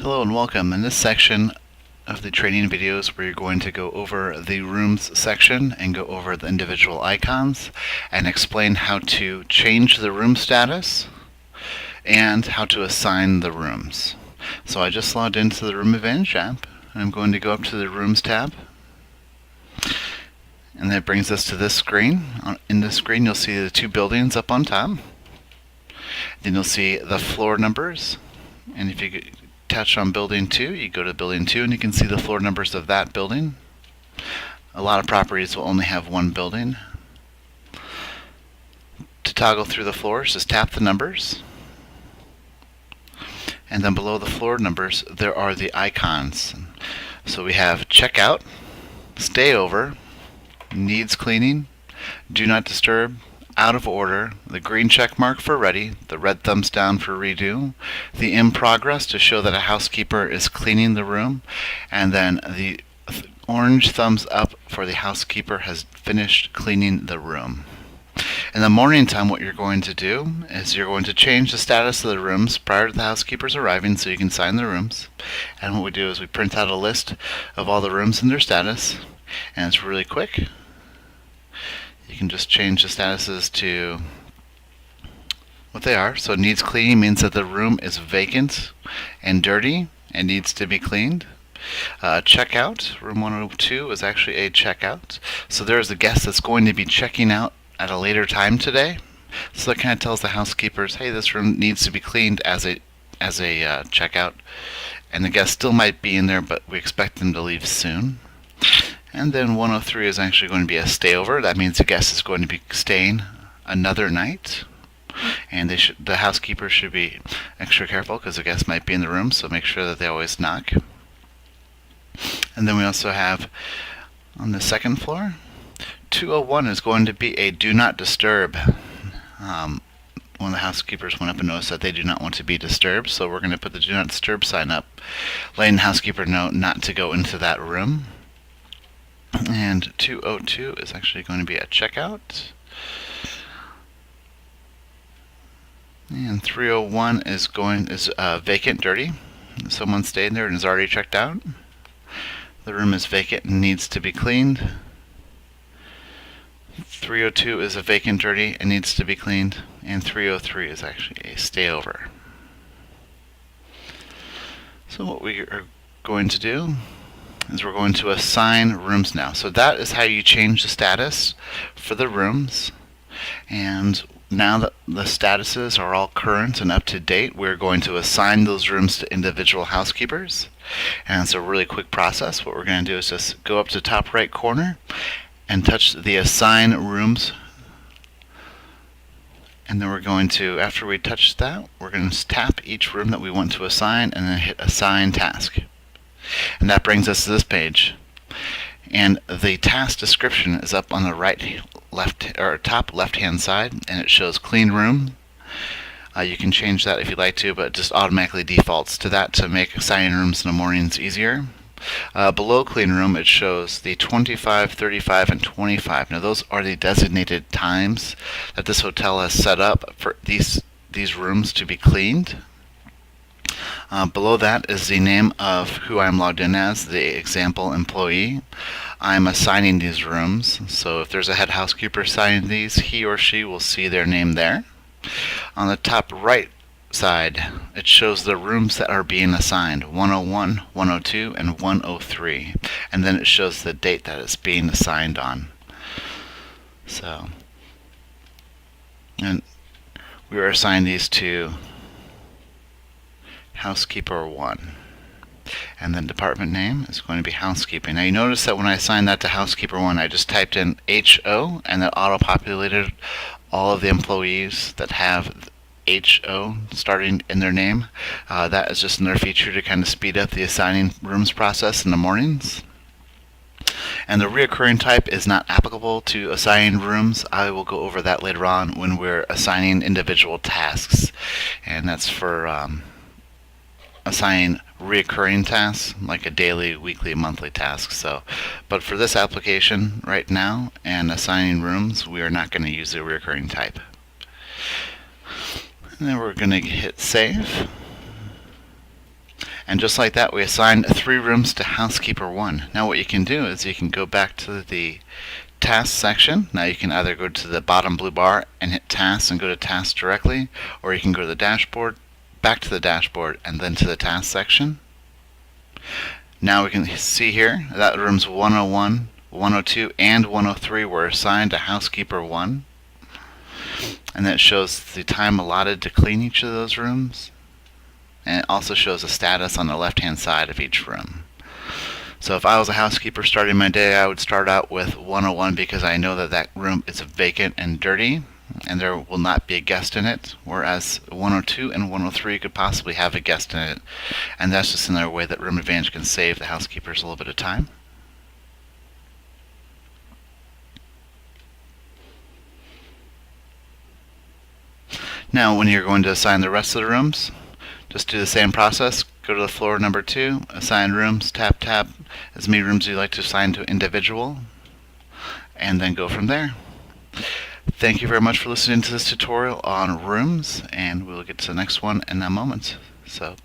Hello and welcome. In this section of the training videos, we're going to go over the rooms section and go over the individual icons and explain how to change the room status and how to assign the rooms. So I just logged into the Room Advantage app. I'm going to go up to the Rooms tab, and that brings us to this screen. In this screen you'll see the two buildings up on top. Then you'll see the floor numbers, and if you touch on building 2, you go to building 2 and you can see the floor numbers of that building. A lot of properties will only have one building. To toggle through the floors, just tap the numbers, and then below the floor numbers there are the icons. So we have checkout, stay over, needs cleaning, do not disturb, out of order, the green check mark for ready, the red thumbs down for redo, the in progress to show that a housekeeper is cleaning the room, and then the orange thumbs up for the housekeeper has finished cleaning the room. In the morning time, what you're going to do is you're going to change the status of the rooms prior to the housekeepers arriving so you can sign the rooms. And what we do is we print out a list of all the rooms and their status, and it's really quick. You can just change the statuses to what they are. So needs cleaning means that the room is vacant and dirty and needs to be cleaned. Checkout, room 102 is actually a checkout. So there's a guest that's going to be checking out at a later time today. So that kind of tells the housekeepers, hey, this room needs to be cleaned as a checkout. And the guest still might be in there, but we expect them to leave soon. And then 103 is actually going to be a stayover. That means the guest is going to be staying another night. And the housekeeper should be extra careful because the guest might be in the room, so make sure that they always knock. And then we also have on the second floor, 201 is going to be a do not disturb. One of the housekeepers went up and noticed that they do not want to be disturbed, so we're going to put the do not disturb sign up, letting the housekeeper know not to go into that room. And 202 is actually going to be a checkout. And 301 is vacant, dirty. Someone stayed there and is already checked out. The room is vacant and needs to be cleaned. 302 is a vacant, dirty, and needs to be cleaned. And 303 is actually a stayover. So what we are going to do is we're going to assign rooms now. So that is how you change the status for the rooms. And now that the statuses are all current and up to date, we're going to assign those rooms to individual housekeepers. And it's a really quick process. What we're going to do is just go up to the top right corner and touch the assign rooms. And then we're going to, after we touch that, we're going to tap each room that we want to assign and then hit assign task. And that brings us to this page. And the task description is up on the top left hand side, and it shows clean room. You can change that if you'd like to, but it just automatically defaults to that to make assigning rooms in the mornings easier. Below clean room it shows the 25, 35, and 25. Now those are the designated times that this hotel has set up for these rooms to be cleaned. Below that is the name of who I'm logged in as, the example employee. I'm assigning these rooms, so if there's a head housekeeper assigning these, he or she will see their name there. On the top right side, it shows the rooms that are being assigned, 101, 102, and 103. And then it shows the date that it's being assigned on. So, and we were assigned these to housekeeper 1. And then department name is going to be housekeeping. Now you notice that when I assigned that to housekeeper 1, I just typed in HO and that auto-populated all of the employees that have HO starting in their name. That is just another feature to kind of speed up the assigning rooms process in the mornings. And the reoccurring type is not applicable to assigning rooms. I will go over that later on when we're assigning individual tasks. And that's for assigning reoccurring tasks like a daily, weekly, monthly task. But for this application right now and assigning rooms, we are not going to use the reoccurring type. And then we're going to hit save. And just like that, we assigned 3 rooms to housekeeper 1. Now what you can do is you can go back to the task section. Now you can either go to the bottom blue bar and hit tasks and go to tasks directly, or you can go to the dashboard, back to the dashboard, and then to the task section. Now we can see here that rooms 101, 102, and 103 were assigned to housekeeper 1. And that shows the time allotted to clean each of those rooms. And it also shows a status on the left-hand side of each room. So if I was a housekeeper starting my day, I would start out with 101 because I know that that room is vacant and dirty and there will not be a guest in it, whereas 102 and 103 could possibly have a guest in it. And that's just another way that Room Advantage can save the housekeepers a little bit of time. Now when you're going to assign the rest of the rooms, just do the same process. Go to the floor number 2, assign rooms, tap as many rooms you'd like to assign to individual, and then go from there. Thank you very much for listening to this tutorial on rooms, and we'll get to the next one in a moment. So